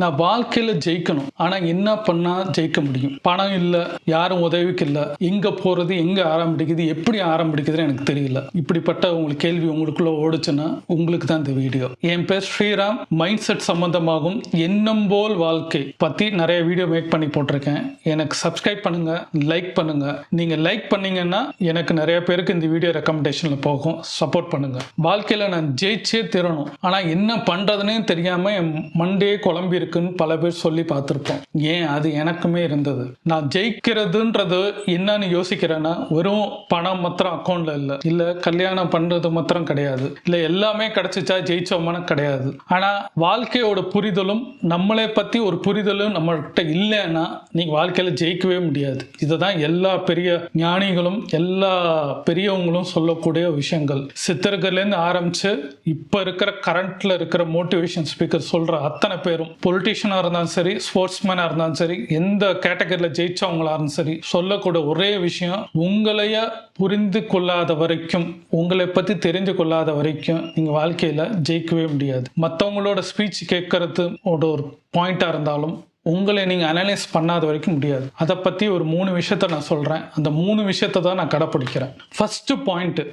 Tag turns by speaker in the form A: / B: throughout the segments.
A: நான் வாழ்க்கையில ஜெயிக்கணும், ஆனா என்ன பண்ணா ஜெயிக்க முடியும்? பணம் இல்ல, யாரும் உதவிக்கு இல்ல, எங்க போறது, எங்க ஆரம்பிக்குது, எப்படி ஆரம்பிக்குதுன்னு எனக்கு தெரியல. இப்படிப்பட்ட உங்களுக்கு கேள்வி உங்களுக்குள்ள ஓடுச்சுன்னா உங்களுக்கு தான் இந்த வீடியோ. என் பேர் ஸ்ரீராம். மைண்ட் செட் சம்பந்தமாகும் எண்ணம் போல் வாழ்க்கை பத்தி நிறைய வீடியோ மேக் பண்ணி போட்டிருக்கேன். எனக்கு சப்ஸ்கிரைப் பண்ணுங்க, லைக் பண்ணுங்க. நீங்க லைக் பண்ணீங்கன்னா எனக்கு நிறைய பேருக்கு இந்த வீடியோ ரெக்கமெண்டேஷன்ல போகும். சப்போர்ட் பண்ணுங்க. வாழ்க்கையில நான் ஜெயிச்சே தீரணும், ஆனா என்ன பண்றதுன்னே தெரியாம என் மண்டே குழம்பி இருக்குன்னு பல பேர் சொல்லி பார்த்திருப்போம். ஏன் அது எனக்குமே இருந்தது. நான் ஜெயிக்கிறதுன்றது என்னன்னு யோசிக்கிறேன்னா, வெறும் பணம் மாத்திரம் அக்கௌண்ட்ல இல்ல கல்யாணம் பண்றது மாத்திரம் கிடையாது, இல்ல எல்லாமே கிடைச்சிச்சா ஜெயிச்சோமான கிடையாது. ஆனா வாழ்க்கையோட புரிதலும் நம்மளை பத்தி ஒரு புரிதலும் நம்மகிட்ட இல்லைன்னா நீங்க வாழ்க்கையில ஜெயிக்கவே முடியாது. இதுதான் எல்லா பெரிய ஞானிகளும் எல்லா பெரியவங்களும் சொல்லக்கூடிய விஷயங்கள். சித்தர்கள்ல இருந்து ஆரம்பிச்சு இப்ப இருக்கிற கரண்ட்ல இருக்கிற மோட்டிவேஷன் ஸ்பீக்கர் சொல்ற அத்தனை பேரும், பொலிட்டிஷியனா இருந்தாலும் சரி, ஸ்போர்ட்ஸ்மேனா இருந்தாலும் சரி, எந்த கேட்டகரியில ஜெயிச்சவங்களா இருந்தாலும் சரி, சொல்லக்கூடிய ஒரே விஷயம், உங்களைய புரிந்து கொள்ளாத வரைக்கும், உங்களை பத்தி தெரிந்து கொள்ளாத வரைக்கும் நீங்க வாழ்க்கையில ஜெயிக்கவே முடியாது. மற்றவங்களோட ஸ்பீச் கேட்கறது ஒரு பாயிண்டா இருந்தாலும் உங்களை நீங்க அனலைஸ் பண்ணாத வரைக்கும் முடியாது. அதை பத்தி ஒரு 3 விஷயத்த நான் சொல்றேன். அந்த 3 விஷயத்தை தான் நான் கடைப்பிடிக்கிறேன். First point,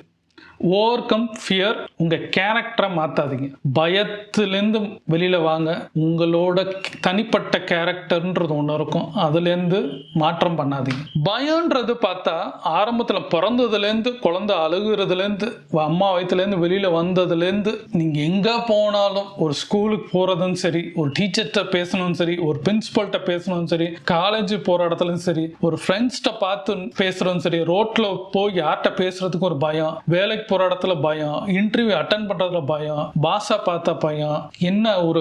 A: overcome fear. உங்க கேரக்டரை மாத்தாதீங்க. பயத்திலேருந்து வெளியில வாங்க. உங்களோட தனிப்பட்ட கேரக்டர்ன்றது ஒன்று இருக்கும், அதுலேருந்து மாற்றம் பண்ணாதீங்க. பயம்ன்றது பார்த்தா ஆரம்பத்துல பிறந்ததுலேருந்து குழந்தை அழுகுறதுலேருந்து அம்மா வயிற்றுலேருந்து வெளியில வந்ததுலேருந்து நீங்க எங்க போனாலும், ஒரு ஸ்கூலுக்கு போறதும் சரி, ஒரு டீச்சர்கிட்ட பேசணும் சரி, ஒரு பிரின்சிபல்கிட்ட பேசணும் சரி, காலேஜ் போற இடத்துலயும் சரி, ஒரு ஃப்ரெண்ட்ஸ்கிட்ட பார்த்து பேசுறதும் சரி, ரோட்ல போய் யார்கிட்ட பேசுறதுக்கு ஒரு பயம், வேலைக்கு போற இடத்துல பயம், இன்டர்வியூ அட்டன் பண்றதுல பயம், பாஸா பார்த்தா பயம், என்ன ஒரு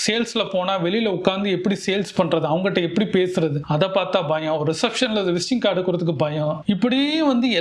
A: சேல்ஸ்ல போனா வெளியில உட்கார்ந்து எப்படி சேல்ஸ் பண்றது, அவங்ககிட்ட எப்படி பேசுறது அதை பார்த்தா பயம், ஒரு ரிசப்ஷன்ல விசிட்டிங் கார்டு கொடுக்கிறதுக்கு பயம், இப்படி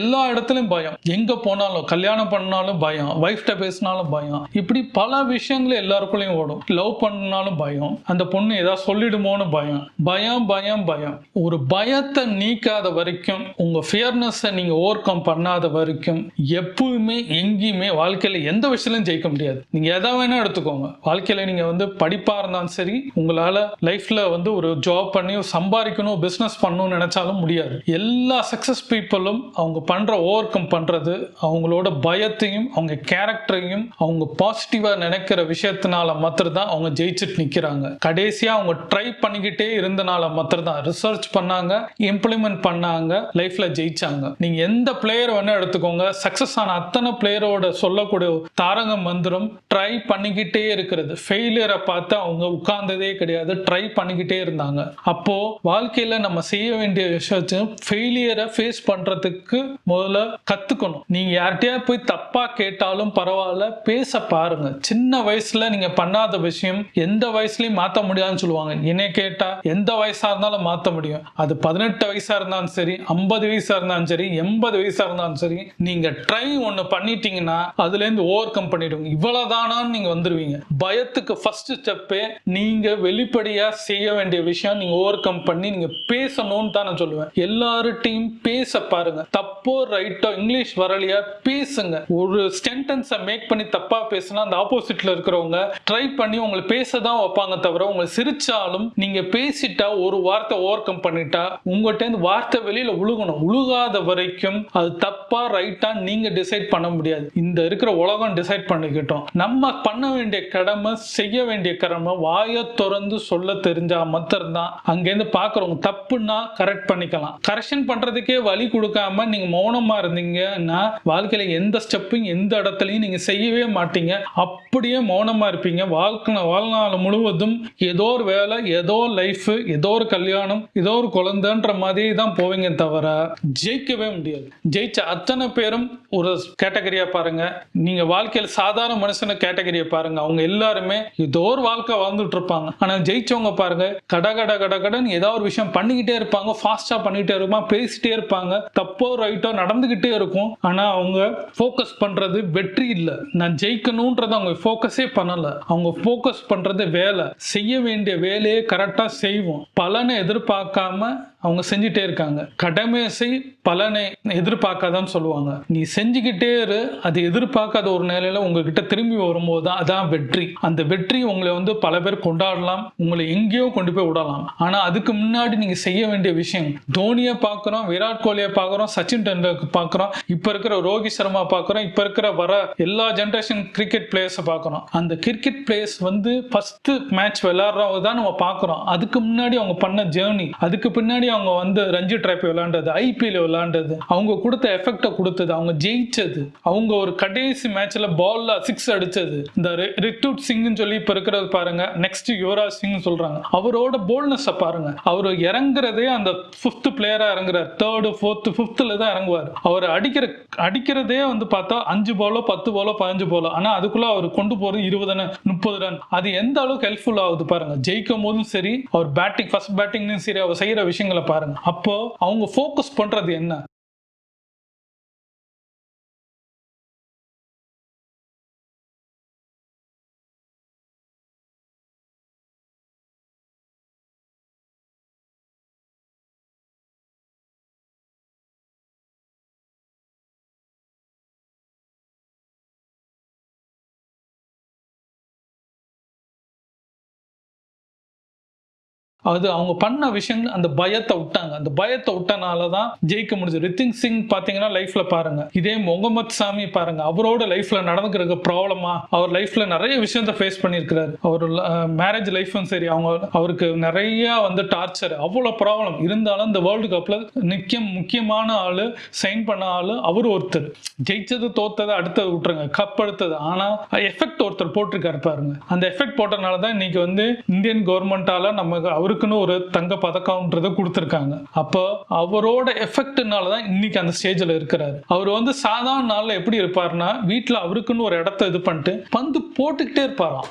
A: எல்லா இடத்துலயும் பயம். எங்க போனாலும், கல்யாணம் பண்ணாலும் பயம், வைஃப்ட பேசினாலும் பயம், இப்படி பல விஷயங்கள் எல்லாருக்குள்ளயும் ஓடும். லவ் பண்ணாலும் பயம், அந்த பொண்ணு ஏதாவது சொல்லிடுமோன்னு பயம், பயம் பயம் பயம். ஒரு பயத்தை நீக்காத வரைக்கும், உங்க ஃபியர்னஸ் நீங்க ஓவர் கம் பண்ணாத வரைக்கும் எப்பவுமே எங்கேயுமே வாழ்க்கையில எந்த விஷயத்திலும் ஜெயிக்க முடியாது. நீங்க எதை வேணா எடுத்துக்கோங்க. வாழ்க்கையில நீங்க படிப்பா இருந்தாலும் சரி, உங்களால லைஃப்ல ஒரு ஜாப் பண்ணி சம்பாதிக்கணும், பிசினஸ் பண்ணணும்னு நினைச்சாலும் முடியாது. எல்லா சக்சஸ் பீப்புளும் அவங்க பண்ற ஓவர் கம் பண்றது அவங்களோட பயத்தையும் அவங்க கேரக்டரையும் அவங்க பாசிட்டிவா நினைக்கிற விஷயத்தினால மாத்திரம் தான் அவங்க ஜெயிச்சுட்டு நிக்கிறாங்க. கடைசியா அவங்க ட்ரை பண்ணிக்கிட்டே இருந்தனால மாத்திரம் தான் ரிசர்ச் பண்ணாங்க, இம்ப்ளிமெண்ட் பண்ணாங்க, லைஃப்ல ஜெயிச்சாங்க. நீங்க எந்த பிளேயர் வேணா எடுத்துக்கோங்க, சக்சஸ் ஆன அத்தனை பிளேயரோட சொல்லக்கூடிய தாரக மந்திரம் ட்ரை பண்ணிக்கிட்டே இருக்கிறது. ஃபெயிலியரை பார்த்து அவங்க உட்கார்ந்ததே கிடையாது, ட்ரை பண்ணிக்கிட்டே இருந்தாங்க. அப்போ வாழ்க்கையில நம்ம செய்ய வேண்டிய விஷயம், ஃபெயிலியரை ஃபேஸ் பண்றதுக்கு முதல்ல கத்துக்கணும். நீங்க யார்கிட்டயா போய் தப்பா கேட்டாலும் பரவாயில்ல, பேச பாருங்க. சின்ன வயசுல நீங்க பண்ணாத விஷயம் எந்த வயசுலயும் மாத்த முடியாதுன்னு சொல்லுவாங்க. என்னை கேட்டா எந்த வயசா இருந்தாலும் மாத்த முடியும். அது 18 வயசா இருந்தாலும் சரி, 50 வயசா இருந்தாலும் சரி, 80 வயசா இருந்தாலும் சரி, நீங்க ட்ரை ஒன்னு பண்ணிட்டீங்கன்னா அதுல இருந்து ஓவர் கம் பண்ணிடுவீங்க. இவ்வளவுதானான்னு நீங்க வந்துருவீங்க. பயத்துக்கு ஃபர்ஸ்ட் ஸ்டெப்பே நீங்க வெளிப்படையா செய்ய வேண்டிய விஷயம், நீங்க ஓவர் கம் பண்ணி நீங்க பேசணும்னு தான் நான் சொல்லுவேன். எல்லார்ட்டையும் பேச பாருங்க. தப்போ ரைட்டோ, இங்கிலீஷ் வரலையா பேசுங்க. ஒரு சென்டென்ஸை மேக் பண்ணி தப்பா பேசினா அந்த ஆப்போசிட்ல இருக்கிறவங்க ட்ரை பண்ணி உங்களை பேசதான் வைப்பாங்க தவிர, உங்களை சிரிச்சாலும் நீங்க பேசிட்டா ஒரு வார்த்தை ஓவர் கம் பண்ணிட்டா உங்கள்கிட்ட இருந்து வார்த்தை வெளியில உழுகணும். உழுகாத வரைக்கும் அது தப்பா ரைட்டா நீங்க டிசைட் பண்ண முடியாது. இந்த இருக்கிற உலகம் டிசைட் பண்ணிக்கிட்டோம். நம்ம பண்ண வேண்டிய கடமை, செய்ய வேண்டிய கடமை, வாயை திறந்து சொல்ல தெரிஞ்சா மாத்திரம்தான் அங்கேருந்து பாக்குறவங்க தப்புன்னா கரெக்ட் பண்ணிக்கலாம். கரெக்ஷன் பண்றதுக்கே வழி கொடுக்காம நீங்க மௌனமா இருந்தீங்கன்னா வாழ்க்கையில எந்த ஸ்டெப்பும் எந்த இடத்துலையும் நீங்க செய்யவே மாட்டீங்க. அப்படியே மௌனமா இருப்பீங்க. வாழ்நாள் முழுவதும் ஏதோ ஒரு வேலை, ஏதோ லைஃப், ஏதோ ஒரு கல்யாணம், ஏதோ ஒரு குழந்தைன்ற மாதிரி தான் போவீங்க தவிர ஜெயிக்கவே முடியாது. ஜெயிச்ச அத்தனை பேரும் ஒரு கேட்டகரியா பாருங்க. நீங்க வாழ்க்கையில சாதாரண மனுஷன கேட்டகரியை பாருங்க. அவங்க எல்லாருமே ஏதோ ஒரு வாழ்க்கை வாழ்ந்துட்டு இருப்பாங்க. ஆனா ஜெயிச்சவங்க பாருங்க, கடகடன்னு ஏதாவது ஒரு விஷயம் பண்ணிக்கிட்டே இருப்பாங்க, ஃபாஸ்டா பண்ணிக்கிட்டே இருப்பாங்க, பேசிட்டே இருப்பாங்க, தப்போ ரைட்டோ நடந்துகிட்டே இருக்கும். ஆனா அவங்க ஃபோக்கஸ் பண்றது வெற்றி இல்லை, நான் ஜெயிக்கணும்ன்றத அவங்க ஃபோக்கஸே பண்ணல. அவங்க ஃபோக்கஸ் பண்றது வேலை, செய்ய வேண்டிய வேலையை கரெக்டா செய்வோம், பலனை எதிர்பார்க்காம அவங்க செஞ்சுட்டே இருக்காங்க. கடமை செய், பலனை எதிர்பார்க்காதான்னு சொல்லுவாங்க. நீ செஞ்சுக்கிட்டே பேர் அது எதிர்பார்க்காத ஒரு நிலையில உங்ககிட்ட திரும்பி வரும்போது தான் அதான் வெற்றி. அந்த வெற்றி உங்களை வந்து பல பேர் கொண்டாடலாம், உங்களை எங்கேயோ கொண்டு போய் விடலாம். ஆனா அதுக்கு முன்னாடி நீங்க செய்ய வேண்டிய விஷயம், தோனியை பார்க்கிறோம், விராட் கோலியை பார்க்கிறோம், சச்சின் டெண்டுல்கர் பார்க்கிறோம், இப்ப இருக்கிற ரோஹித் சர்மா பார்க்கிறோம், இப்ப இருக்கிற வர எல்லா ஜெனரேஷன் கிரிக்கெட் பிளேயர்ஸ் பார்க்கிறோம். அந்த கிரிக்கெட் பிளேயர்ஸ் வந்து ஃபர்ஸ்ட் மேட்ச் விளையாடுறவங்க தான் நம்ம பார்க்கிறோம். அதுக்கு முன்னாடி அவங்க பண்ண ஜேர்னி, அதுக்கு பின்னாடி அவங்க வந்து ரஞ்சி டிராபி விளையாண்டது, ஐபிஎல் விளையாண்டது, அவங்க கொடுத்த எஃபெக்ட கொடுத்தது, அவங்க ஜெயிச்சது, அவங்க ஒரு கடைசி மேட்ச்ல பால்ல 6 அடிச்சது, இந்த ரிக்ரூட் சிங்னு சொல்லி இப்ப இருக்கிறது பாருங்க, நெக்ஸ்ட் யுவராஜ் சிங் சொல்றாங்க, அவரோட போல்ட்னஸ் பாருங்க. அவர் இறங்குறதே அந்த 5th பிளேயரா இறங்குறார், 3rd 4th 5thல தான் இறங்குவார். அவர் அடிக்கிறதே வந்து பார்த்தா 5 பாலோ 10 பாலோ 15 பாலோ, ஆனா அதுக்குள்ள அவர் கொண்டு போறது 20 ரன் 30 ரன். அது எந்த அளவுக்கு ஹெல்ப்ஃபுல் ஆகுது பாருங்க. ஜெயிக்கும் போதும் சரி, அவர் ஃபர்ஸ்ட் பேட்டிங்லயும் சரி, அவர் செய்யற விஷயங்களை பாருங்க. அப்போ அவங்க ஃபோக்கஸ் பண்றது என்ன? அது அவங்க பண்ண விஷயம், அந்த பயத்தை விட்டாங்க. அந்த பயத்தை விட்டனால தான் ஜெயிக்க முடிஞ்சது. ரித்திக் சிங் பாத்தீங்கன்னா லைஃப்ல பாருங்க, இதே முகமது சாமி பாருங்க, அவரோட லைஃப்ல நடந்துக்கிற ப்ராப்ளமா, அவர் லைஃப்ல நிறைய விஷயத்தை ஃபேஸ் பண்ணியிருக்கிறாரு. அவர் மேரேஜ் லைஃபும் சரி, அவருக்கு நிறைய வந்து டார்ச்சர், அவ்வளவு ப்ராப்ளம் இருந்தாலும் இந்த வேர்ல்டு கப்ல முக்கியமான ஆளு, சைன் பண்ண ஆளு அவர் ஒருத்தர். ஜெயிச்சது தோத்தது அடுத்தது விட்டுருங்க, கப் அடுத்தது, ஆனா எஃபெக்ட் ஒருத்தர் போட்டிருக்காரு பாருங்க. அந்த எஃபெக்ட் போட்டனால தான் இன்னைக்கு வந்து இந்தியன் கவர்மெண்டால நமக்கு அவருக்குன்னு ஒரு தங்க பதக்கம்ன்றதை கொடுத்திருக்காங்க. அப்போ அவரோட எஃபெக்ட்னால தான் இன்னைக்கு அந்த ஸ்டேஜ்ல இருக்கிறாரு. அவர் வந்து சாதாரண நாள்ல எப்படி இருப்பாருன்னா, வீட்டுல அவருக்குன்னு ஒரு இடத்த இது பண்ணிட்டு பந்து போட்டுக்கிட்டே இருப்பாராம்.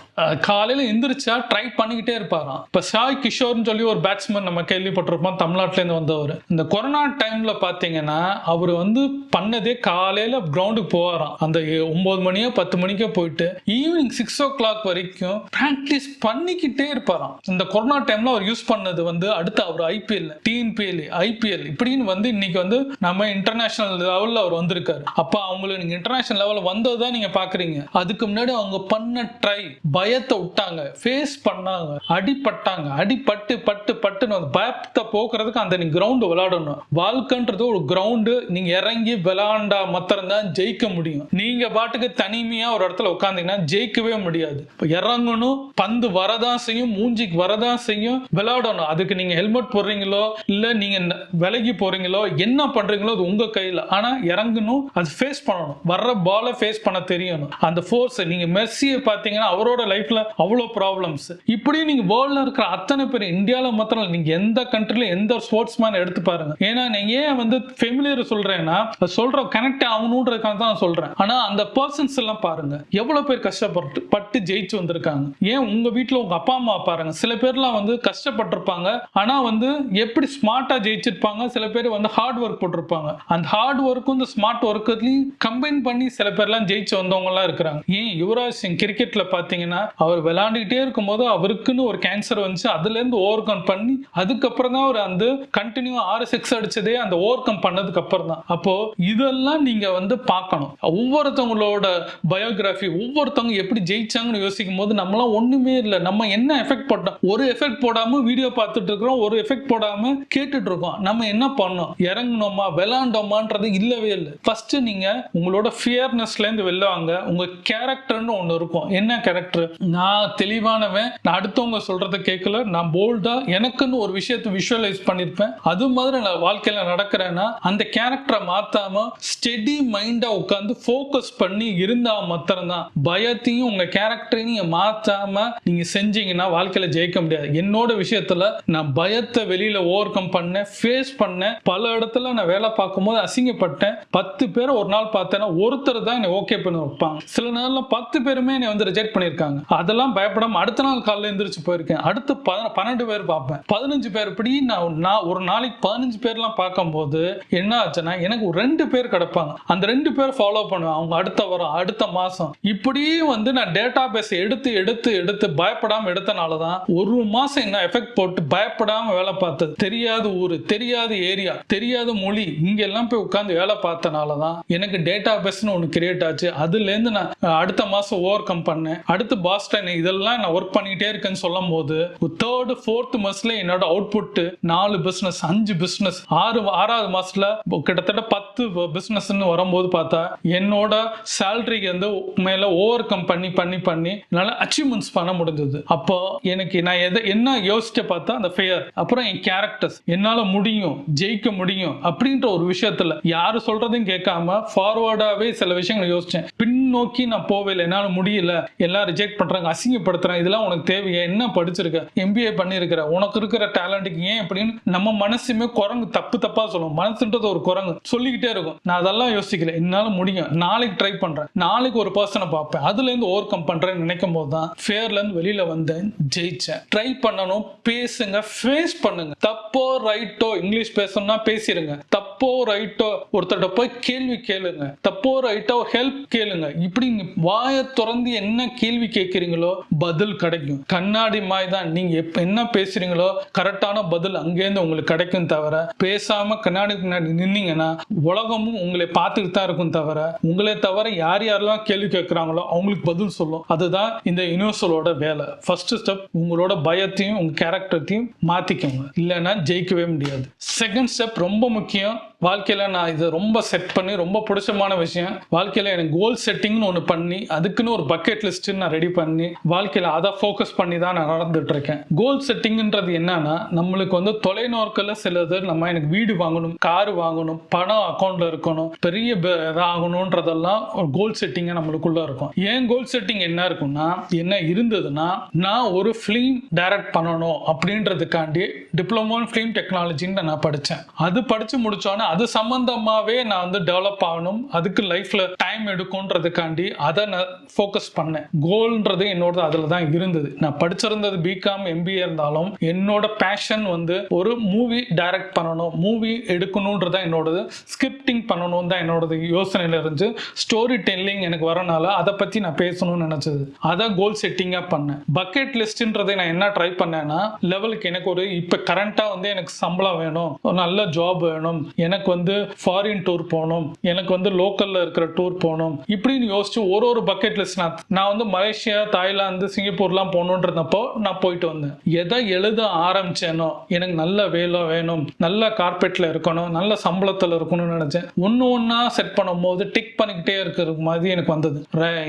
A: காலையில எந்திரிச்சா ட்ரை பண்ணிக்கிட்டே இருப்பாராம். இப்ப சாய் கிஷோர்னு சொல்லி ஒரு பேட்ஸ்மேன் நம்ம கேள்விப்பட்டிருப்போம், தமிழ்நாட்டுல இருந்து வந்தவர். இந்த கொரோனா டைம்ல பாத்தீங்கன்னா அவர் வந்து பண்ணதே காலையில கிரவுண்டுக்கு போவாராம். அந்த 9 மணியோ 10 மணிக்கோ போயிட்டு ஈவினிங் 6 o'clock வரைக்கும் பிராக்டிஸ் பண்ணிக்கிட்டே இருப்பாராம். இந்த கொரோனா டைம்ல அவர் யூஸ் பண்ணது வந்து அடுத்து அவர் ஐபிஎல், டிஎன்பிஎல், ஐபிஎல் இப்படின்னு வந்து இன்னைக்கு வந்து நம்ம இன்டர்நேஷனல் லெவல்ல அவர் வந்திருக்காரு. அப்ப அவங்களுக்கு நீங்க இன்டர்நேஷனல் லெவல்ல வந்ததுதான் நீங்க பாக்குறீங்க. அதுக்கு முன்னாடி அவங்க பண்ண ட்ரை, பயத்தை விட்டாங்க, ஃபேஸ் பண்ணாங்க, அடிபட்டாங்க, அடிபட்டு பட்டு பட்டுன்னு பயத்தை போக்குறதுக்கு அந்த நீங்க கிரவுண்ட் விளையாடணும். வாழ்க்கைன்றது ஒரு கிரவுண்டு, நீங்க இறங்கி விளையாண்டா மாத்திரம் தான் ஜெயிக்க முடியும். நீங்க பாட்டுக்கு தனிமையா ஒரு இடத்துல உட்கார்ந்தீங்கன்னா ஜெயிக்கவே முடியாது. இறங்கணும், பந்து வரதான் செய்யும், மூஞ்சிக்கு வரதான் செய்யும், விளையாடணும். அதுக்கு நீங்க ஹெல்மெட் போடுறீங்களோ இல்ல நீங்க விலகி போறீங்களோ என்ன பண்றீங்களோ அது உங்க கையில. ஆனா இறங்கணும், அது ஃபேஸ் பண்ணணும், வர்ற பால ஃபேஸ் பண்ண தெரியணும். அந்த ஃபோர்ஸ் நீங்க மெர்சியை பாத்தீங்கன்னா அவரோட லைஃப்ல அவ்வளவு ப்ராப்ளம்ஸ். இப்படி நீங்க வேர்ல்ட்ல இருக்கிற அத்தனை பேர், இந்தியால மாத்திரம் நீங்க எந்த கண்ட்ரில எந்த ஸ்போர்ட்ஸ் மேன் எடுத்து பாருங்க. ஏன்னா நீங்க ஏன் வந்து ஃபெமிலியர் சொல்றேன்னா, சொல்ற கனெக்ட் ஆகணும்ன்றதுக்காக தான் சொல்றேன். ஆனா அந்த பர்சன்ஸ் எல்லாம் பாருங்க எவ்வளவு பேர் கஷ்டப்பட்டு ஜெயிச்சு வந்திருக்காங்க. ஏன் உங்க வீட்டுல உங்க அப்பா அம்மா பாருங்க, சில பேர்லாம் வந்து கஷ்டப்பட்டிருப்பாங்க, ஆனா வந்து எப்படி ஸ்மார்ட்டா ஜெயிச்சிருப்பாங்க. சில பேர் வந்து ஹார்ட் ஒர்க் போட்டிருப்பாங்க. அந்த ஹார்ட் ஒர்க்கும் இந்த ஸ்மார்ட் ஒர்க்கையும் கம்பைன் பண்ணி சில பேர்லாம் ஜெயிச்சு வந்தவங்க எல்லாம் இருக்கிறாங்க. ஏன் யுவராஜ் சிங் கிரிக்கெட்ல பாத்தீங்கன்னா அவர் விளையாண்டுகிட்டே இருக்கும்போது அவருக்குன்னு ஒரு கேன்சர் வந்துச்சு, அதுல இருந்து ஓவர் கம் பண்ணி அதுக்கப்புறம் தான் அவர் அந்த கண்டினியூ 6 6 அடிச்சதே அந்த ஓவர் கம் பண்ணதுக்கு அப்புறம் தான். அப்போ இதெல்லாம் நீங்க வந்து பார்க்கணும். ஒவ்வொருத்தவங்களோட பயோகிராஃபி, ஒவ்வொருத்தவங்க எப்படி ஜெயிச்சாங்கன்னு யோசிக்கும் போது நம்மளாம் ஒண்ணுமே இல்லை, நம்ம என்ன எஃபெக்ட் போட்டோம், ஒரு எஃபெக்ட் போடாம வீடியோ பார்த்துட்டு இருக்கிறோம், ஒரு எஃபெக்ட் போடாம கேட்டுட்டு இருக்கோம். நம்ம என்ன பண்ணோம், இறங்கணுமா விளையாண்டோமான்றது இல்லவே இல்லை. ஃபர்ஸ்ட் நீங்க உங்களோட ஃபியர்னஸ்ல இருந்து வெளில வாங்க. உங்க கேரக்டர்னு ஒண்ணு இருக்கும். என்ன கேரக்டர், நான் தெளிவானவன், நான் அடுத்தவங்க சொல்றதை கேட்கல, நான் போல்டா எனக்குன்னு ஒரு விஷயத்தை விஷுவலைஸ் பண்ணிருப்பேன், அது மாதிரி நான் வாழ்க்கையில நடக்கிறேன்னா அந்த கேரக்டரை மாத்தாம ஸ்டெடி மைண்டா உட்கார்ந்து ஃபோக்கஸ் பண்ணி இருந்தா மாத்திரம்தான். பயத்தையும் உங்க கேரக்டரையும் நீங்க மாத்தாம நீங்க செஞ்சீங்கன்னா வாழ்க்கையில ஜெயிக்க முடியாது. என்னோட விஷயத்துல நான் பயத்தை வெளியில ஓவர் கம் பண்ணேன், ஃபேஸ் பண்ணேன். பல இடத்துல நான் வேலை பார்க்கும் போது அசிங்கப்பட்டேன். 10 பேரை ஒரு நாள் பார்த்தேன்னா ஒருத்தர் தான் என்னை ஓகே பண்ணி வைப்பாங்க. சில நாள்ல 10 பேருமே என்னை வந்து ரிஜெக்ட் பண்ணிருக்காங்க. அதெல்லாம் பயப்படாம அடுத்த நாள் காலையில எந்திரிச்சு போயிருக்கேன். அடுத்து 12 பேர் பார்ப்பேன், 15 பேர். இப்படி நான் ஒரு நாளைக்கு 15 பேர்லாம் பார்க்கும்போது என்ன ஆச்சுன்னா எனக்கு 2 பேர் கிடப்பாங்க. அந்த 2 பேர் ஃபாலோ பண்ணுவேன். அவங்க அடுத்த வாரம், அடுத்த மாசம், இப்படியே வந்து நான் டேட்டா பேஸ் எடுத்து எடுத்து எடுத்து பயப்படாம எடுத்தனாலதான் ஒரு மாசம் என்ன எஃபெக்ட் போட்டு பயப்படாம வேலை பார்த்தது, தெரியாத ஊரு, தெரியாத ஏரியா, தெரியாத மொழி, இங்க எல்லாம் போய் உட்கார்ந்து வேலை பார்த்தனாலதான் எனக்கு டேட்டா பேஸ்னு ஒன்று கிரியேட் ஆச்சு. அதுல இருந்து நான் அடுத்த மாசம் ஓவர் கம் பண்ணேன். அடுத்து பாஸ்டன், இதெல்லாம் நான் ஒர்க் பண்ணிட்டே இருக்கேன்னு சொல்லும் போது தேர்டு ஃபோர்த் மாசத்துல என்னோட அவுட்புட் 4 பிசினஸ் 5 பிசினஸ் 6வது மாசத்துல கிட்டத்தட்ட 10 பிசினஸ் வரும்போது பார்த்தா என்னோட சேலரிக்கு வந்து மேல ஓவர் கம் பண்ணி பண்ணி பண்ணி என்னால அச்சீவ்மெண்ட்ஸ் பண்ண முடிஞ்சது. அப்போ எனக்கு நான் என்ன யோசிச்சு பார்த்தா அந்த ஃபெயர், அப்புறம் என் கேரக்டர்ஸ், என்னால முடியும், ஜெயிக்க முடியும் அப்படின்ற ஒரு விஷயத்துல யாரு சொல்றதையும் கேட்காம ஃபார்வர்டாவே சில விஷயங்கள் யோசிச்சேன். பின்னோக்கி நான் போவே இல்லை, என்னால முடியல, எல்லாம் ரிஜெக்ட் பண்றாங்க, அசிங்கப்படுத்துறாங்க, இதெல்லாம் உனக்கு தேவையா, என்ன படிச்சிருக்க, MBA பண்ணிருக்கிற, உனக்கு இருக்கிற டேலண்ட்டுக்கு ஏன் அப்படின்னு நம்ம மனசுமே குரங்கு தப்பா சொல்லும். மனசுன்றது ஒரு குரங்கு சொல்லிக்கிட்டே இருக்கும். நான் அதெல்லாம் யோசிக்கல, என்னால முடியும், நாளைக்கு ட்ரை பண்றேன், நாளைக்கு ஒரு பர்சனை பார்ப்பேன், அதுல இருந்து ஓவர் கம் பண்றேன்னு நினைக்கும் போது தான் ஃபேர்ல இருந்து வெளியில வந்தேன், ஜெயிச்சேன். ட்ரை பண்ணணும், பேசுங்க, ஃபேஸ் பண்ணுங்க. தப்போ ரைட்டோ, இங்கிலீஷ் பேசணும்னா பேசிடுங்க, தப்போ ரைட்டோ ஒருத்தர்கிட்ட போய் கேள்வி கேளுங்க, தப்போ ரைட்டோ ஹெல்ப் கேளுங்க. இப்படி வாயை திறந்து என்ன கேள்வி கேட்கிறீங்களோ பதில் கிடைக்கும். கண்ணாடி மாய் தான், நீங்க என்ன பேசுறீங்களோ கரெக்டான பதில் அங்கேருந்து உங்களுக்கு கிடைக்கும். தவிர பேசாம கண்ணாடி முன்னாடி நின்னீங்கன்னா உலகமும் உங்களை பார்த்துட்டு தான் இருக்கும். தவிர உங்களை தவிர யார் யாரெல்லாம் கேள்வி கேட்கிறாங்களோ அவங்களுக்கு பதில் சொல்லும். அதுதான் இந்த யூனிவர்சலோட வேலை. ஃபர்ஸ்ட் ஸ்டெப், உங்களோட பயத்தையும் உங்க கேரக்டரையும் மாத்திக்கோங்க, இல்லைன்னா ஜெயிக்கவே முடியாது. செகண்ட் ஸ்டெப் ரொம்ப முக்கியம். வாழ்க்கையில நான் இதை ரொம்ப செட் பண்ணி, ரொம்ப பிடிச்சமான விஷயம், வாழ்க்கையில எனக்கு கோல் செட்டிங்னு ஒன்று பண்ணி அதுக்குன்னு ஒரு பக்கெட் லிஸ்ட் நான் ரெடி பண்ணி வாழ்க்கையில அதை ஃபோக்கஸ் பண்ணி தான் நான் நடந்துட்டு இருக்கேன். கோல் செட்டிங்ன்றது என்னன்னா, நம்மளுக்கு வந்து தொலைநோக்கில் சிலது, நம்ம எனக்கு வீடு வாங்கணும், கார் வாங்கணும், பணம் அக்கௌண்ட்ல இருக்கணும், பெரிய இதாகணும்ன்றதெல்லாம் ஒரு கோல் செட்டிங்க நம்மளுக்குள்ள இருக்கும். ஏன் கோல் செட்டிங் என்ன இருக்கும்னா, என்ன இருந்ததுன்னா, நான் ஒரு ஃபிலிம் டைரக்ட் பண்ணணும் அப்படின்றதுக்காண்டி டிப்ளமோ இன் ஃபிலிம் டெக்னாலஜின்னு நான் படித்தேன். அது படிச்சு முடிச்சோன்னே அது சம்பந்தமாவே நான் வந்து டெவலப் ஆகணும், அதுக்கு லைஃப்ல டைம் எடுக்கும்ன்றதுக்காண்டி அதை நான் ஃபோக்கஸ் பண்ணேன். கோல்ன்றது என்னோட அதுல தான் இருந்தது. நான் படிச்சிருந்தது பிகாம் MBA இருந்தாலும் என்னோட பேஷன் வந்து ஒரு மூவி டைரக்ட் பண்ணணும், மூவி எடுக்கணும்ன்றது தான் என்னோடது. ஸ்கிரிப்டிங் பண்ணணும் தான் என்னோட யோசனையில இருந்து. ஸ்டோரி டெல்லிங் எனக்கு வரனால அதை பத்தி நான் பேசணும்னு நினைச்சது. அதை கோல் செட்டிங்கா பண்ணேன். பக்கெட் லிஸ்ட்ன்றதை நான் என்ன ட்ரை பண்ணேன்னா, லெவலுக்கு எனக்கு ஒரு இப்ப கரண்டா வந்து எனக்கு சம்பளம் வேணும், ஒரு நல்ல ஜாப் வேணும், எனக்கு வந்து ஃபாரின் டூர் போகணும், எனக்கு வந்து லோக்கல்ல இருக்கிற டூர் போகணும், இப்படின்னு யோசிச்சு ஒரு பக்கெட் லிஸ்ட் நான் வந்து மலேசியா, தாய்லாந்து, சிங்கப்பூர்லாம் போகணுன்றப்போ நான் போயிட்டு வந்தேன். எதை எழுத ஆரம்பிச்சேனோ, எனக்கு நல்ல வேலை வேணும், நல்ல கார்பெட்ல இருக்கணும், நல்ல சம்பளத்துல இருக்கணும்னு நினைச்சேன். ஒன்னா செட் பண்ணும் போது டிக் பண்ணிக்கிட்டே இருக்கிற மாதிரி எனக்கு வந்தது.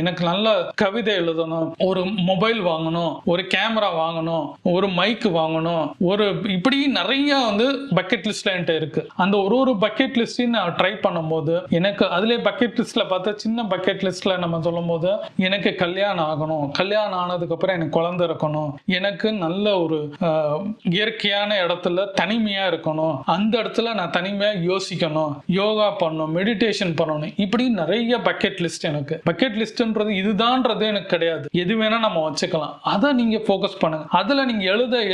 A: எனக்கு நல்ல கவிதை எழுதணும், ஒரு மொபைல் வாங்கணும், ஒரு கேமரா வாங்கணும், ஒரு மைக் வாங்கணும், ஒரு இப்படி நிறைய வந்து பக்கெட் லிஸ்ட்ல என்கிட்ட இருக்கு. அந்த ஒரு பக்கெட் லிஸ்டையும் நான் ட்ரை பண்ணும்போது எனக்கு அதுல பக்கெட் லிஸ்ட்ல பார்த்தா, சின்ன பக்கெட் லிஸ்ட்ல நம்ம சொல்லும் போது, எனக்கு கல்யாணம் ஆகணும், கல்யாணம் ஆனதுக்கு அப்புறம் எனக்கு குழந்தை இருக்கணும், எனக்கு நல்ல ஒரு இயற்கையான இடத்துல தனிமையா இருக்கணும், அந்த இடத்துல நான் தனிமையா யோசிக்கணும், யோகா பண்ணணும், மெடிடேஷன் பண்ணணும், இப்படி நிறைய பக்கெட் லிஸ்ட். எனக்கு பக்கெட் லிஸ்ட்ன்றது இதுதான்றது எனக்கு கிடையாது. எது வேணா நம்ம வச்சுக்கலாம். அதை நீங்க ஃபோக்கஸ் பண்ணுங்க. அதுல நீங்க எழுத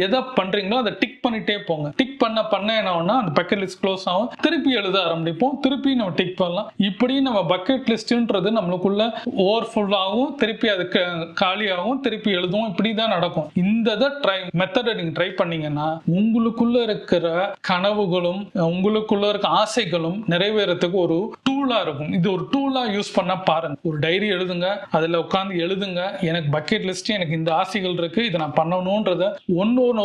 A: எதை பண்றீங்களோ அதை டிக் பண்ணிட்டே போங்க. டிக் பண்ண என்ன ஆகும்னா, அந்த பக்கெட் லிஸ்ட் க்ளோஸ் ஆகும், திருப்பி எழுத ஆரம்பிப்போம், திருப்பி நம்ம டிக் பண்ணலாம். இப்படி நம்ம பக்கெட் லிஸ்ட்ன்றது நம்மளுக்குள்ள ஓவர்ஃபுல் ஆகும், திருப்பி அதுக்கு காலியாகும், திருப்பி எழுதுவோம். இப்படிதான் நடக்கும். இந்த மெத்தடை நீங்க ட்ரை பண்ணீங்கன்னா உங்களுக்குள்ள இருக்கிற கனவுகளும் உங்களுக்குள்ள இருக்க ஆசைகளும் நிறைவேறதுக்கு ஒரு டூலா இருக்கும். இது ஒரு டூலா யூஸ் பண்ண பாருங்க. ஒரு டைரி எழுதுங்க, அதுல உட்கார்ந்து எழுதுங்க, எனக்கு பக்கெட் லிஸ்ட், எனக்கு இந்த ஆசைகள் இருக்கு, இதை நான் பண்ணணும்ன்றத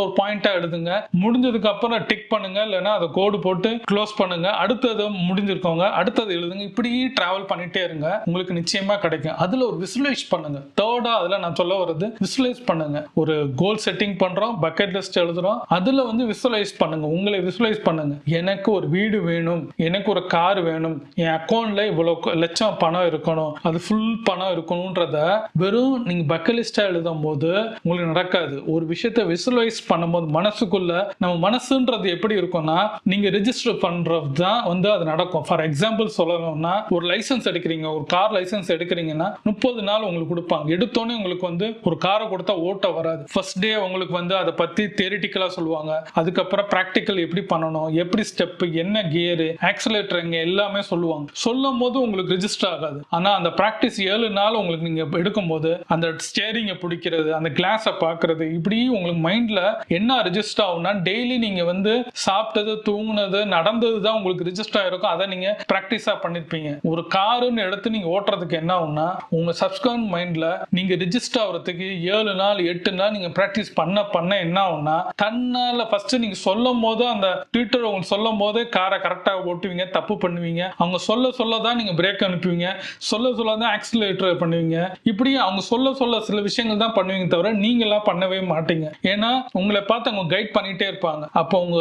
A: ஒரு பாயிண்டா எழுதுங்க. முடிஞ்சதுக்கு அப்புறம் டிக் பண்ணுங்க, இல்லைன்னா அதை கோடு போட்டு க்ளோஸ் பண்ணுங்க. அடுத்தது முடிஞ்சிருக்கவங்க அடுத்தது எழுதுங்க. இப்படி டிராவல் பண்ணிட்டே இருங்க, உங்களுக்கு நிச்சயமா கிடைக்கும். அதுல ஒரு விசுவலைஸ் பண்ணுங்க. தேர்டா அதுல நான் சொல்ல வர்றது விசுவலைஸ் பண்ணுங்க. ஒரு கோல் செட்டிங் பண்றோம், பக்கெட் லிஸ்ட் எழுதுறோம், அதுல வந்து விசுவலைஸ் பண்ணுங்க. உங்களை விசுவலைஸ் பண்ணுங்க. எனக்கு ஒரு வீடு வேணும், எனக்கு ஒரு கார் வேணும், என் அக்கௌண்ட்ல இவ்வளவு லட்சம் பணம் இருக்கணும், அது ஃபுல் பணம் இருக்கணும்ன்றத வெறும் நீங்க பக்கெட் லிஸ்டா எழுதும் போது உங்களுக்கு நடக்காது. ஒரு விஷயத்தை விசுவலைஸ் பண்ணும்போது மனசுக்குள்ள, நம்ம மனசுன்றது எப்படி இருக்கும்னா, நீங்க ரெஜிஸ்டர் பண்றது தான் வந்து அது நடக்கும். ஃபார் எக்ஸாம்பிள் சொல்லணும்னா, ஒரு லைசன்ஸ் எடுக்கிறீங்க, ஒரு கார் லைசன்ஸ் எடுக்கிறீங்கன்னா 30 நாள் உங்களுக்கு கொடுப்பாங்க. எடுத்தோன்னே உங்களுக்கு வந்து ஒரு காரை கொடுத்தா ஓட்ட வராது. ஃபர்ஸ்ட் டே உங்களுக்கு வந்து அதை பத்தி தியரிட்டிக்கலா சொல்லுவாங்க. அதுக்கப்புறம் பிராக்டிக்கல் எப்படி பண்ணணும், எப்படி ஸ்டெப், என்ன கியர், ஆக்சிலேட்டர் எங்க எல்லாமே சொல்லுவாங்க. சொல்லும் போது உங்களுக்கு ரெஜிஸ்டர் ஆகாது. ஆனா அந்த பிராக்டிஸ் 7 நாள் உங்களுக்கு நீங்க எடுக்கும்போது அந்த ஸ்டேரிங்கை பிடிக்கிறது, அந்த கிளாஸை பார்க்கறது, இப்படி உங்களுக்கு மைண்ட்ல என்ன ரெஜிஸ்டர் ஆகும்னா டெய்லி நீங்க வந்து சாப்பிட்டது, தூங்குனது, நடந்தது தான் உங்களுக்கு ரெஜிஸ்டர் ஆயிருக்கும். அதை நீங்க பிராக்டிஸா பண்ணிருப்பீங்க. ஒரு காருன்னு எடுத்து நீங்க ஓட்டுறதுக்கு என்ன ஆகும்னா உங்க சப்கான் மைண்ட்ல நீங்க ரெஜிஸ்டர் ஆகிறதுக்கு 7 நாள் 8 நாள் நீங்க பிராக்டிஸ் பண்ண என்ன ஆகும்னா தன்னால ஃபர்ஸ்ட் நீங்க சொல்லும் போது அந்த ட்விட்டர் உங்களுக்கு சொல்லும் போது காரை கரெக்டா ஓட்டுவீங்க, தப்பு பண்ணுவீங்க. அவங்க சொல்ல தான் நீங்க பிரேக் அனுப்புவீங்க, சொல்ல தான் ஆக்சிலேட்டர் பண்ணுவீங்க. இப்படி அவங்க சொல்ல சில விஷயங்கள் தான் பண்ணுவீங்க தவிர நீங்களா பண்ணவே மாட்டீங்க. ஏன்னா உங்களை பார்த்து அவங்க கைட் பண்ணிட்டே இருப்பாங்க. அப்போ உங்க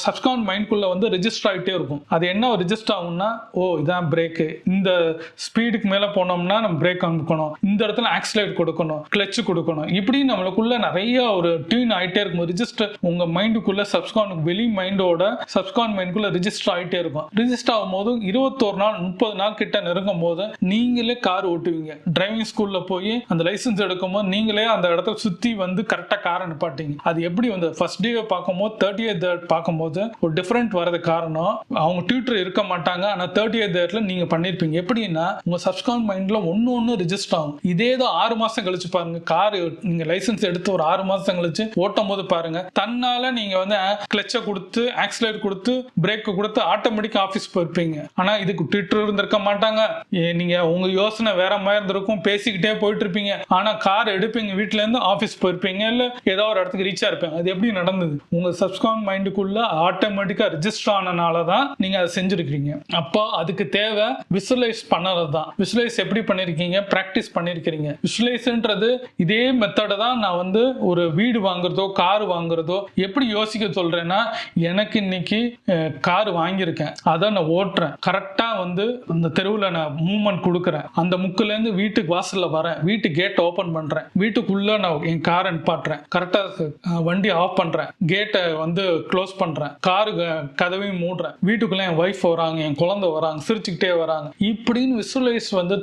A: சப்கான் மைண்ட்குள்ள வந்து ரெஜிஸ்டர் ஆகிட்டே இருக்கும். அது என்ன ரெஜிஸ்டர் ஆகும்னா, ஓ இதான் பிரேக், இந்த ஸ்பீடுக்கு மேல போனோம்னா நம்ம பிரேக் அனுப்பணும், இந்த இடத்துல ஆக்சிலேட் கொடுக்கணும், கிளட்ச் கொடுக்கணும். இப்படி நம்மளுக்குள்ள நிறைய ஒரு டியூன் ஆகிட்டே இருக்கும். ரெஜிஸ்டர் உங்க மைண்டுக்குள்ள சப்கான் வெளி மைண்டோட சப்கான் மைண்டுக்குள்ள ரெஜிஸ்டர் ஆகிட்டே இருக்கும். ரெஜிஸ்டர் ஆகும் போது 21 நாள் 30 நாள் கிட்ட நெருங்கும் போது நீங்களே கார் ஓட்டுவீங்க. டிரைவிங் ஸ்கூல்ல போய் அந்த லைசன்ஸ் எடுக்கும் போது நீங்களே அந்த இடத்துல சுத்தி வந்து கரெக்டா காரை நிப்பாட்டீங்க. அது எப்படி வந்து ஃபர்ஸ்ட் டே பார்க்கும்போது 30th day பார்க்கும்போது ஒரு டிஃபரெண்ட் வரது காரணம் அவங்க டியூட்டர் இருக்க மாட்டாங்க. ஆனா 30th day நீங்க பண்ணிருப்பீங்க. எப்படின்னா உங்க சப்கான் மைண்ட்ல ஒன்னு ரெஜிஸ்டர் ஆகும். இதே தான் 6 மாசம் கழிச்சு பாருங்க, கார் நீங்க லைசன்ஸ் எடுத்து ஒரு 6 மாசம் கழிச்சு ஓட்டும் போது பாருங்க, தன்னால நீங்க வந்து கிளட்சை கொடுத்து ஆக்சிலேட்டர் கொடுத்து பிரேக் கொடுத்து ஆட்டோமேட்டிக் ஆபீஸ் போயிருப்பீங்க. ஆனா இதுக்கு டியூட்டர் இருந்திருக்க மாட்டாங்க. நீங்க உங்க யோசனை வேற மாதிரி இருந்திருக்கும், பேசிக்கிட்டே போயிட்டு இருப்பீங்க. ஆனா கார் எடுப்பீங்க, வீட்டுல இருந்து ஆபீஸ் போயிருப்பீங்க, இல்ல ஏதோ ஒரு இடத்துக்கு ரீச் ஆயிருப்பீங்க. அது எப்படி நடந்தது? உங்க சப்கான் மைண்டுக்குள்ள ஆட்டோமேட்டிக்கா ரெஜிஸ்டர் ஆனனாலதான் நீங்க அதை செஞ்சிருக்கீங்க. அப்போ அதுக்கு தேவை விசுவலைஸ் பண்ணறது தான். விசுவலைஸ் எப்படி பண்ணிருக்கீங்க? பிராக்டிஸ் பண்ணிருக்கீங்க. விசுவலைஸ்ன்றது இதே மெத்தட தான் நான் வந்து ஒரு வீடு வாங்குறதோ கார் வாங்குறதோ எப்படி யோசிக்க சொல்றேன்னா, எனக்கு இன்னைக்கு கார் வாங்கியிருக்கேன், அதை நான் ஓட்டுறேன், கரெக்டா வந்து இந்த தெருவில் நான் மூவ்மெண்ட் கொடுக்குறேன், அந்த முக்குல இருந்து வீட்டுக்கு வாசல்ல வரேன், வீட்டு கேட் ஓபன் பண்றேன், வீட்டுக்குள்ள நான் என் காரை நிப்பாட்டுறேன், கரெக்டா வண்டி ஆஃப் பண்றேன், கேட்டை வந்து க்ளோஸ் பண்றேன், காரு கதவையும் மூடுறேன், வீட்டுக்குள்ள என் ஒய்ஃப் வராங்க, என் குழந்தை வராங்க, சிரிச்சுக்கிட்டே வராங்க. இப்படின்னு விசுவலைஸ் வந்து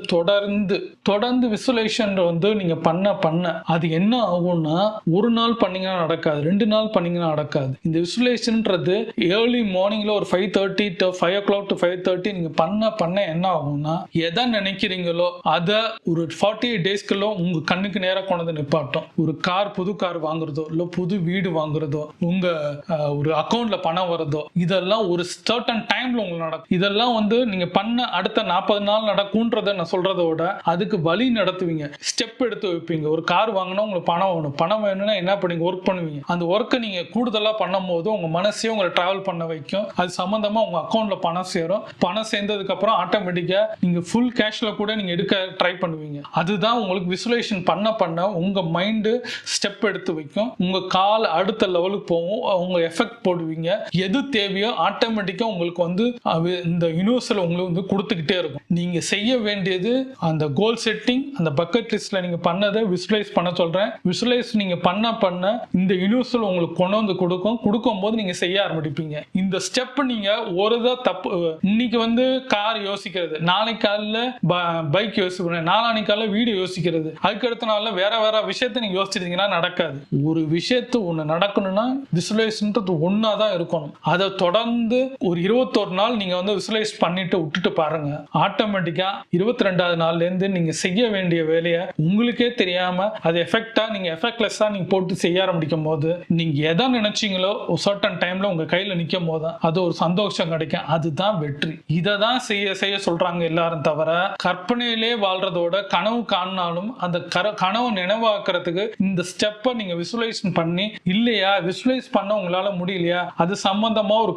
A: தொடர்ந்து விசுவலைசேஷன் வந்து நீங்க பண்ண அது என்ன ஆகும்னா, ஒரு நாள் பண்ணீங்கன்னா நடக்காது, 2 நாள் பண்ணீங்கன்னா நடக்காது. இந்த விசுவலைசேஷன்ன்றது ஏர்லி மார்னிங்ல ஒரு 5:30 to 5 o'clock to 5:30 நீங்க பண்ண என்ன ஆகும்னா, எதை நினைக்கிறீங்களோ அதை ஒரு 48 daysக்குள்ள உங்க கண்ணுக்கு நேரா கொண்டு நிப்பாட்டும். ஒரு கார், புது கார் வாங்குறதோ இல்ல புது வீடு வாங்குறதோ, உங்க ஒரு அக்கௌண்ட்ல பணம் வரதோ, இதெல்லாம் ஒரு சர்டன் டைம்ல உங்களுக்கு நடக்கும். இதெல்லாம் வந்து நீங்க பண்ண அடுத்த 40 நாள் நடக்கும்ன்றத நான் சொல்றத விட அதுக்கு வழி நடத்துவீங்க, ஸ்டெப் எடுத்து வைப்பீங்க. ஒரு கார் வாங்கினா உங்களுக்கு பணம் வேணும், பணம் வேணும்னா என்ன பண்ணுவீங்க? ஒர்க் பண்ணுவீங்க. அந்த ஒர்க்கை நீங்க கூடுதலா பண்ணும் போது உங்க மனசே உங்களை டிராவல் பண்ண வைக்கும். அது சம்பந்தமா உங்க அக்கௌண்ட்ல பணம் சேரும். பணம் சேர்ந்ததுக்கு அப்புறம் ஆட்டோமேட்டிக்கா நீங்க ஃபுல் கேஷ்ல கூட நீங்க எடுக்க ட்ரை பண்ணுவீங்க. அதுதான் உங்களுக்கு விசுவலைசேஷன் பண்ண உங்க மைண்ட் ஸ்டெப் எடுத்து வைக்கும். உங்க கால் அடுத்த லெவலுக்கு போகும். உங்க எஃபெக்ட் போடுவீங்க. எது தேவையோ ஆட்டோமேட்டிக்கா உங்களுக்கு வந்து இந்த யூனிவர்சல் உங்களுக்கு வந்து கொடுத்துக்கிட்டே இருக்கும். நீங்க செய்ய வேண்டியது அந்த கோல் செட்டிங், அந்த பக்கெட் லிஸ்ட்ல நீங்க பண்ணதை விசுவலைஸ் பண்ண சொல்றேன். விசுவலைஸ் நீங்க பண்ண இந்த யூனிவர்சல் உங்களுக்கு கொண்டு வந்து கொடுக்கும் போது நீங்க செய்ய ஆரம்பிப்பீங்க. இந்த ஸ்டெப் நீங்க ஒரு தப்பு, இன்னைக்கு வந்து கார் யோசிக்கிறது, நாளைக்கு காலைல பைக் யோசிக்கிறேன், நாளானிக்கு காலைல வீடு யோசிக்கிறது, அதுக்கு அடுத்த நாள்ல வேற விஷயத்தை நீங்க யோசிச்சிருந்தீங்கன்னா நடக்காது. ஒரு விஷயத்தை ஒண்ணு நடக்கணும்னா விசுவலைஸ்ன்றது ஒன்னாதான் இருக்கணும். அதை தொடர்ந்து ஒரு 21 நாள் நீங்க வந்து விசுவலைஸ் பண்ணிட்டு விட்டுட்டு பாருங்க. ஆட்டோமேட்டிக்கா 22வது நாள்ல இருந்து நீங்க செய்ய வேண்டிய வேலையை உங்களுக்கே தெரியாம அது எஃபெக்டா நீங்க எஃபெக்ட்லெஸ்ஸா நீங்க போட்டு செய்ய ஆரம்பிக்கும் போது நீங்க எதை நினைச்சீங்களோ ஒரு சர்டன் டைம்ல உங்க கையில நிக்கும் போது அது ஒரு சந்தோஷம் கிடைக்கும். அதுதான் வெற்றி. இதை தான் செய்ய சொல்றாங்க எல்லாரும் தவிர, கற்பனையிலே வாழ்றதோட கனவு காணாலும் அந்த கனவு நினைவாக்குறதுக்கு இந்த ஸ்டெப்பை நீங்க விசுவலைஸ் பண்ணி, இல்லையா விசுவலைஸ் பண்ண உங்களால முடியலையா, அது சம்பந்தமா ஒரு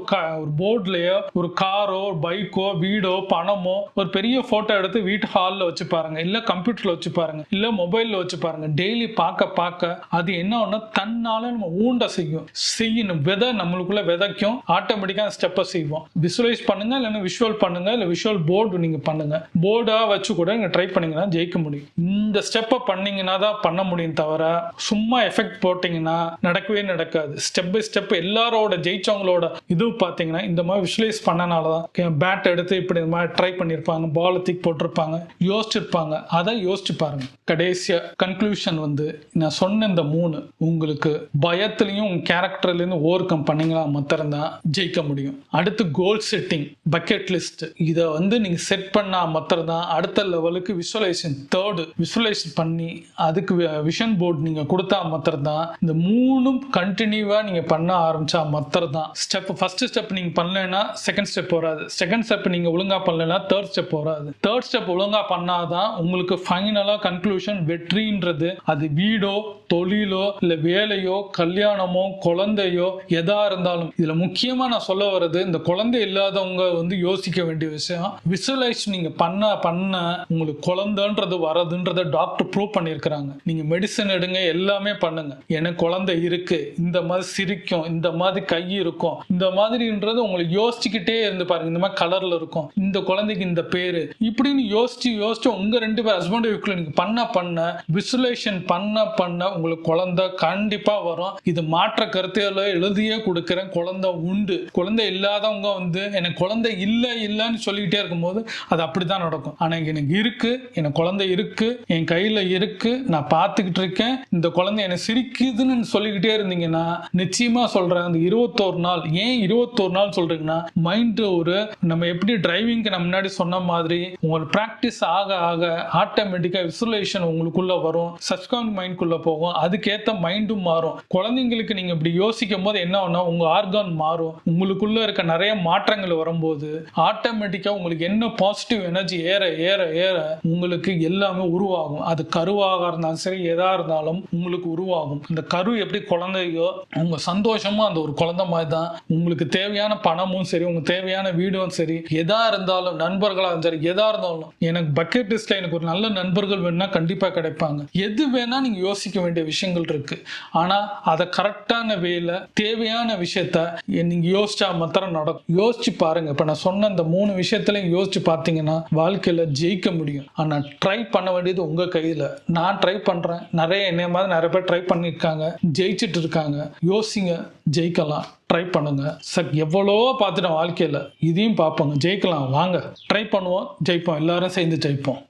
A: போர்ட்லயோ ஒரு காரோ பைக்கோ வீடோ பணமோ ஒரு பெரிய போட்டோ எடுத்து வீட்டு ஹால்ல வச்சு பாருங்க, இல்ல கம்ப்யூட்டர்ல வச்சு பாருங்க, இல்ல மொபைல்ல வச்சு பாருங்க. டெய்லி பார்க்க அது என்ன ஒண்ணு தன்னால நம்ம ஊண்ட செய்யணும். விதை நம்மளுக்குள்ள விதைக்கும். ஆட்டோமேட்டிக்கா ஸ்டெப்பை செய்வோம். விசுவலைஸ் பண்ணுங்க, இல்லைன்னா விஷுவல் பண்ணுங்க, இல்ல விஷுவல் போர்டு நீங்க பண்ணுங்க. போர்டா வச்சு கூட நீங்க ட்ரை பண்ணீங்கன்னா ஜெயிக்க முடியும். இந்த ஸ்டெப்பை பண்ணீங்கன்னா தான் பண்ண முடியும் தவிர சும்மா எஃபெக்ட் போட்டீங்கன்னா நடக்கவே நடக்காது. ஸ்டெப் பை ஸ்டெப் எல்லாரோட ஜெயிச்சவங்களோட இது பார்த்தீங்கன்னா பார்த்தீங்கன்னா இந்த மாதிரி விஷுவலைஸ் பண்ணனால தான் பேட் எடுத்து இப்படி இந்த மாதிரி ட்ரை பண்ணியிருப்பாங்க, பால் தூக்கி போட்டிருப்பாங்க, யோசிச்சிருப்பாங்க. அதை யோசிச்சு பாருங்க. கடைசியா கன்க்ளூஷன் வந்து நான் சொன்ன இந்த 3 உங்களுக்கு பயத்திலையும் உங்க கேரக்டர்லேருந்து ஓவர் கம் பண்ணீங்களா மாத்திரம்தான் ஜெயிக்க முடியும். அடுத்து கோல் செட்டிங், பக்கெட் லிஸ்ட், இதை வந்து நீங்க செட் பண்ணா மாத்திரம்தான் அடுத்த லெவலுக்கு விசுவலைசேஷன், தேர்டு விசுவலைசேஷன் பண்ணி அதுக்கு விஷன் போர்டு நீங்க கொடுத்தா மாத்திரம்தான் இந்த 3 கண்டினியூவா நீங்க பண்ண ஆரம்பிச்சா மாத்திரம்தான் ஸ்டெப். ஃபர்ஸ்ட் ஸ்டெப் நீங்க பண்ணலைன்னா செகண்ட் ஸ்டெப் வராது, செகண்ட் ஸ்டெப் நீங்க ஒழுங்கா பண்ணலைன்னா தேர்ட் ஸ்டெப் வராது, தேர்ட் ஸ்டெப் ஒழுங்கா பண்ணாதான் உங்களுக்கு ஃபைனலா கன்க்ளூஷன் வெற்றின்றது. அது வீடோ தொழிலோ இல்ல வேலையோ கல்யாணமோ குழந்தையோ எதா இருந்தாலும். இதுல முக்கியமா நான் சொல்ல வர்றது இந்த குழந்தை இல்லாதவங்க வந்து யோசிக்க வேண்டிய விஷயம், விசுவலைஸ் நீங்க பண்ண பண்ண உங்களுக்கு குழந்தைன்றது வரதுன்றத டாக்டர் ப்ரூவ் பண்ணியிருக்கிறாங்க. நீங்க மெடிசன் எடுங்க, எல்லாமே பண்ணுங்க, எனக்கு குழந்தை இருக்கு, இந்த மாதிரி சிரிக்கும், இந்த மாதிரி கை இருக்கும், இந்த மாதிரின்றது உங்களுக்கு யோசிச்சுக்கிட்டே இருந்து பாருங்க. இந்த மாதிரி கலர்ல இருக்கும், இந்த குழந்தைக்கு இந்த பேரு, இப்படின்னு யோசிச்சு யோசிச்சு உங்க 2 பேர் ஹஸ்பண்ட் ஒய்ஃப்ல நீங்க பண்ண விசுவலைசேஷன் பண்ண உங்களுக்கு குழந்தை கண்டிப்பா வரும். இது மாற்ற கருத்துல எழுதியே கொடுக்கிறேன். குழந்தை உண்டு. குழந்தை இல்லாதவங்க வந்து எனக்கு குழந்தை இல்லைன்னு சொல்லிக்கிட்டே இருக்கும்போது அது அப்படிதான் நடக்கும். ஆனா எனக்கு இருக்கு, எனக்கு குழந்தை இருக்கு, என் கையில இருக்கு, நான் பார்த்துக்கிட்டு இருக்கேன், இந்த குழந்தை எனக்கு சிரிக்குதுன்னு சொல்லிக்கிட்டே இருந்தீங்கன்னா நிச்சயமா சொல்றேன், அந்த 21 நாள், ஏன் 21 நாள் சொல்றீங்கன்னா மைண்ட் ஒரு நம்ம எப்படி டிரைவிங்க்கு நம்ம முன்னாடி சொன்ன மாதிரி உங்களுக்கு பிராக்டிஸ் ஆக ஆக ஆட்டோமேட்டிக்கா விசுவலைசேஷன் உங்களுக்குள்ள வரும், சப்கான்ஷியஸ் மைண்ட்குள்ள போகும், அதுக்கேற்ற மைண்டும் மாறும். குழந்தைங்களுக்கு நீங்க இப்படி யோசிக்கும் போது என்ன ஆகும், உங்க ஆர்கான் மாறும், உங்களுக்குள்ள இருக்க நிறைய மாற்றங்கள் வரும்போது ஆட்டோமேட்டிக்கா உங்களுக்கு என்ன பாசிட்டிவ் எனர்ஜி ஏற ஏற ஏற உங்களுக்கு எல்லாமே உருவாகும். அது கருவாக இருந்தாலும் சரி எதா இருந்தாலும் உங்களுக்கு உருவாகும். அந்த கரு எப்படி குழந்தையோ உங்க சந்தோஷமும் அந்த ஒரு குழந்தை மாதிரி தான். உங்களுக்கு தேவையான பணமும் சரி, உங்களுக்கு தேவையான வீடும் சரி, எதா இருந்தாலும் நண்பர்களா சரி, எதா இருந்தாலும் எனக்கு பக்கெட் லிஸ்ட்ல எனக்கு ஒரு நல்ல நண்பர்கள் வேணும்னா கண்டிப்பா கிடைப்பாங்க. எது வேணா நீங்க யோசிக்க வேண்டிய விஷயங்கள் இருக்கு. ஆனா அதை கரெக்டான வேல தேவையான விஷயத்த நீங்க யோசிச்சா மாத்திரம் நடக்கும். யோசிச்சு பாருங்க. இப்ப நான் சொன்ன இந்த 3 விஷயத்துல யோசிச்சு பார்த்தீங்கன்னா வாழ்க்கையில ஜெயிக்க முடியும். ஆனா ட்ரை பண்ண வேண்டியது உங்க கையில. நான் ட்ரை பண்றேன், நிறைய மாதிரி நிறைய பேர் ட்ரை பண்ணிருக்காங்க, ஜெயிச்சுட்டு இருக்காங்க. யோசிங்க, ஜெயிக்கலாம். ட்ரை பண்ணுங்க. எவ்வளோ பார்த்துட்டோம் வாழ்க்கையில, இதையும் பார்ப்போங்க, ஜெயிக்கலாம். வாங்க ட்ரை பண்ணுவோம், ஜெயிப்போம், எல்லாரும் சேர்ந்து ஜெயிப்போம்.